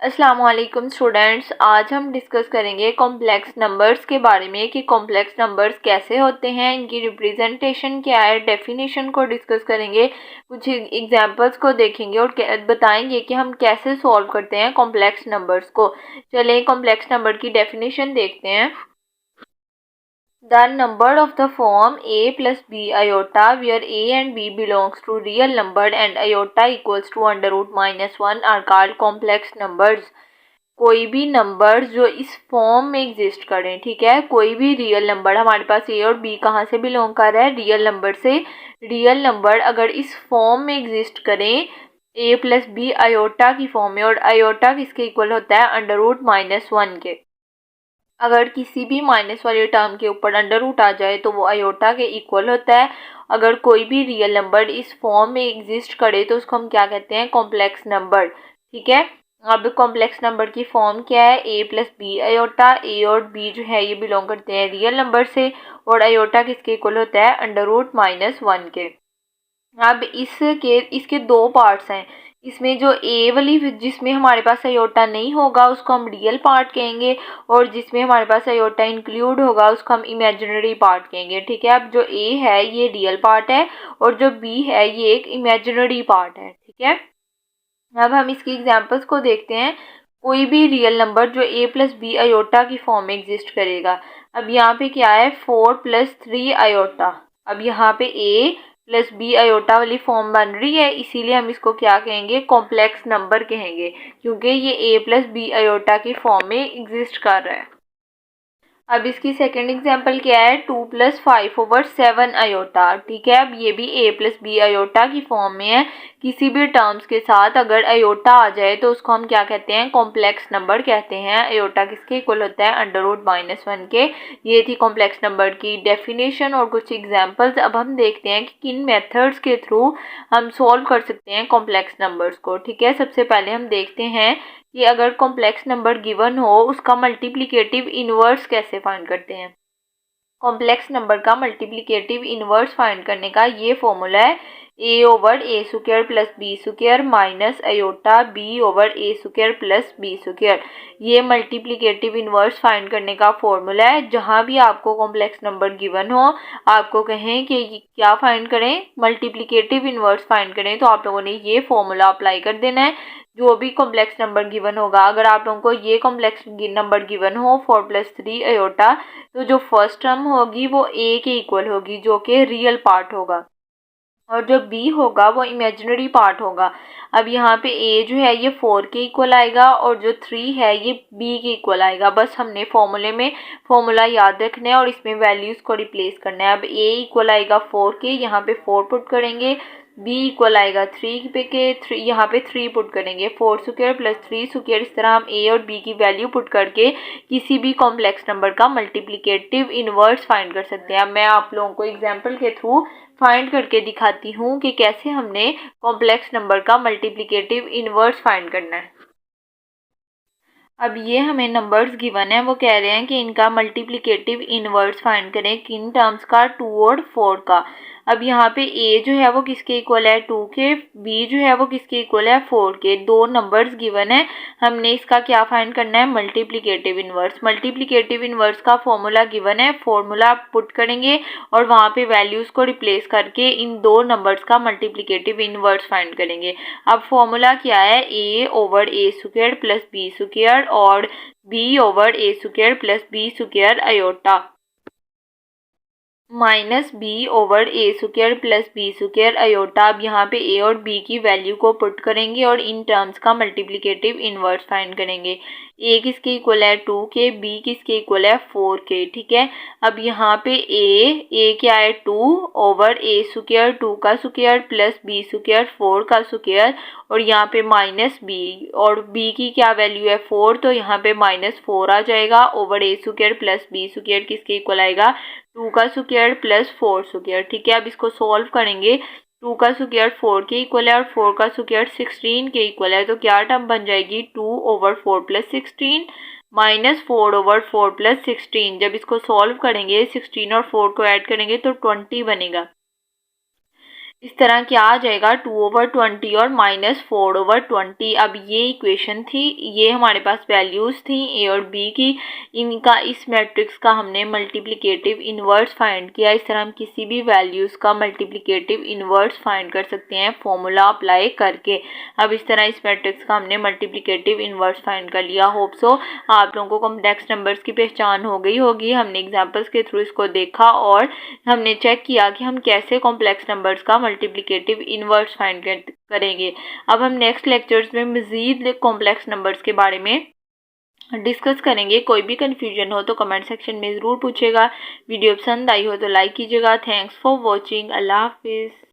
अस्सलाम वालेकुम स्टूडेंट्स। आज हम डिस्कस करेंगे कॉम्प्लेक्स नंबर्स के बारे में कि कॉम्प्लेक्स नंबर्स कैसे होते हैं, इनकी रिप्रेजेंटेशन क्या है, डेफिनेशन को डिस्कस करेंगे, कुछ एग्जांपल्स को देखेंगे और बताएंगे कि हम कैसे सॉल्व करते हैं कॉम्प्लेक्स नंबर्स को। चलिए कॉम्प्लेक्स नंबर की डेफिनेशन देखते हैं। The number of the form a plus b iota where a and b belongs to real number and iota equals to under root minus 1 are called complex numbers। कोई भी number जो इस form में exist करें, ठीक है, कोई भी रियल नंबर, हमारे पास ए और बी कहाँ से बिलोंग कर रहा है, रियल नंबर से। रियल नंबर अगर इस फॉर्म में एग्जिस्ट करें ए प्लस बी आयोटा की फॉर्म में, और आयोटा किसके इक्वल होता है, अंडर रूट माइनस 1 के। अगर किसी भी माइनस वाले टर्म के ऊपर अंडर रूट आ जाए तो वो आयोटा के इक्वल होता है। अगर कोई भी रियल नंबर इस फॉर्म में एग्जिस्ट करे तो उसको हम क्या कहते हैं, कॉम्प्लेक्स नंबर। ठीक है, अब कॉम्प्लेक्स नंबर की फॉर्म क्या है, ए प्लस बी आयोटा। ए और बी जो है ये बिलोंग करते हैं रियल नंबर से, और आयोटा किसके इक्वल होता है, अंडर रूट माइनस 1 के। अब इसके दो पार्ट्स हैं। इसमें जो ए वाली जिसमें हमारे पास आयोटा नहीं होगा उसको हम रियल पार्ट कहेंगे, और जिसमें हमारे पास आयोटा इंक्लूड होगा उसको हम इमेजिनरी पार्ट कहेंगे। ठीक है, अब जो ए है ये रियल पार्ट है और जो बी है ये एक इमेजिनरी पार्ट है। ठीक है, अब हम इसकी एग्जांपल्स को देखते हैं। कोई भी रियल नंबर जो ए प्लस बी आयोटा की फॉर्म में एग्जिस्ट करेगा। अब यहाँ पे क्या है, 4 प्लस 3 आयोटा। अब यहाँ पे ए प्लस बी आयोटा वाली फॉर्म बन रही है, इसीलिए हम इसको क्या कहेंगे, कॉम्प्लेक्स नंबर कहेंगे, क्योंकि ये ए प्लस बी आयोटा की फॉर्म में एग्जिस्ट कर रहा है। अब इसकी सेकंड एग्जांपल क्या है, 2 प्लस 5/7 आयोटा। ठीक है, अब ये भी ए प्लस बी आयोटा की फॉर्म में है। किसी भी टर्म्स के साथ अगर आयोटा आ जाए तो उसको हम क्या कहते हैं, कॉम्प्लेक्स नंबर कहते हैं। आयोटा किसके इक्वल होता है, अंडर रूट माइनस 1 के। ये थी कॉम्प्लेक्स नंबर की डेफिनेशन और कुछ एग्जाम्पल्स। अब हम देखते हैं कि किन मेथड्स के थ्रू हम सॉल्व कर सकते हैं कॉम्प्लेक्स नंबर्स को। ठीक है, सबसे पहले हम देखते हैं कि अगर कॉम्प्लेक्स नंबर गिवन हो उसका मल्टीप्लिकेटिव इनवर्स कैसे फाइंड करते हैं। कॉम्प्लेक्स नंबर का मल्टीप्लिकेटिव इनवर्स फाइंड करने का ये फॉर्मूला है, a over a square plus b square minus iota b over a square plus b square. ये मल्टीप्लिकेटिव इनवर्स फाइंड करने का फॉर्मूला है। जहाँ भी आपको कॉम्प्लेक्स नंबर गिवन हो, आपको कहें कि क्या फाइंड करें, मल्टीप्लिकेटिव इनवर्स फाइंड करें, तो आप लोगों ने ये फॉर्मूला अप्लाई कर देना है। जो भी कॉम्प्लेक्स नंबर गिवन होगा, अगर आप लोगों को ये कॉम्प्लेक्स नंबर गिवन हो 4 प्लस 3 आयोटा, तो जो फर्स्ट टर्म होगी वो ए के इक्वल होगी, जो कि रियल पार्ट होगा, और जो बी होगा वो इमेजिनरी पार्ट होगा। अब यहाँ पे ए जो है ये 4 के इक्वल आएगा और जो 3 है ये बी के इक्वल आएगा। बस हमने फॉर्मूले में फॉर्मूला याद रखना है और इसमें वैल्यूज़ को रिप्लेस करना है। अब ए इक्वल आएगा 4 के, यहाँ पे 4 पुट करेंगे। बी इक्वल आएगा 3 पे के, 3 यहाँ पे 3 पुट करेंगे। 4 स्क्वायर प्लस 3 स्क्वायर, इस तरह हम ए और बी की वैल्यू पुट करके किसी भी कॉम्प्लेक्स नंबर का मल्टीप्लिकेटिव इनवर्स फाइंड कर सकते हैं। अब मैं आप लोगों को एग्जाम्पल के थ्रू फाइंड करके दिखाती हूँ कि कैसे हमने कॉम्प्लेक्स नंबर का मल्टीप्लिकेटिव इनवर्स फाइंड करना है। अब ये हमें नंबर्स गिवन है, वो कह रहे हैं कि इनका मल्टीप्लिकेटिव इनवर्स फाइंड करें, किन टर्म्स का, 2 और 4 का। अब यहाँ पे a जो है वो किसके इक्वल है, 2 के, b जो है वो किसके इक्वल है, 4 के। दो नंबर्स गिवन है, हमने इसका क्या फाइंड करना है, मल्टीप्लिकेटिव इनवर्स। मल्टीप्लिकेटिव इनवर्स का फॉर्मूला गिवन है, फॉर्मूला पुट करेंगे और वहाँ पे वैल्यूज़ को रिप्लेस करके इन दो नंबर्स का मल्टीप्लिकेटिव इनवर्स फाइंड करेंगे। अब फॉर्मूला क्या है, a over a square plus b square और b over a square plus b square iota minus b over a square plus b square iota. अब यहाँ पे ए और बी की वैल्यू को पुट करेंगे और इन टर्म्स का मल्टीप्लिकेटिव इनवर्स फाइंड करेंगे। ए किसके इक्वल है, 2 के, बी किसके इक्वल है, 4 के। ठीक है, अब यहाँ पे ए क्या है, 2 ओवर ए स्क्वायर 2 का स्क्वायर प्लस बी स्क्वायर 4 का स्क्वायर, और यहाँ पे माइनस बी, और बी की क्या वैल्यू है, 4, तो यहाँ पे -4 आ जाएगा over a square plus b square किसके इक्वल आएगा, 2 का स्क्वायर प्लस 4 स्क्वायर। ठीक है, अब इसको सॉल्व करेंगे। 2 का स्क्वायर 4 के इक्वल है और 4 का स्क्वायर 16 के इक्वल है, तो क्या टर्म बन जाएगी, 2 over 4 plus 16 minus 4 over 4 plus 16। जब इसको सॉल्व करेंगे 16 और 4 को ऐड करेंगे तो 20 बनेगा। इस तरह क्या आ जाएगा 2/20 और -4/20। अब ये इक्वेशन थी, ये हमारे पास वैल्यूज़ थी ए और बी की, इनका इस मैट्रिक्स का हमने मल्टीप्लिकेटिव इन्वर्स फाइंड किया। इस तरह हम किसी भी वैल्यूज़ का मल्टीप्लिकेटिव इन्वर्स फाइंड कर सकते हैं फॉर्मूला अप्लाई करके। अब इस तरह इस मैट्रिक्स का हमने मल्टीप्लिकेटिव इन्वर्स फाइंड कर लिया। होप सो आप लोगों को कॉम्प्लेक्स नंबर्स की पहचान हो गई होगी। हमने एग्जाम्पल्स के थ्रू इसको देखा और हमने चेक किया कि हम कैसे कॉम्प्लेक्स नंबर्स का मल्टीप्लिकेटिव इनवर्स फाइंड करेंगे। अब हम नेक्स्ट लेक्चर्स में मज़ीद कॉम्प्लेक्स नंबर्स के बारे में डिस्कस करेंगे। कोई भी कन्फ्यूजन हो तो कमेंट सेक्शन में ज़रूर पूछेगा। वीडियो पसंद आई हो तो लाइक कीजिएगा। Thanks for watching. अल्लाह हाफिज़।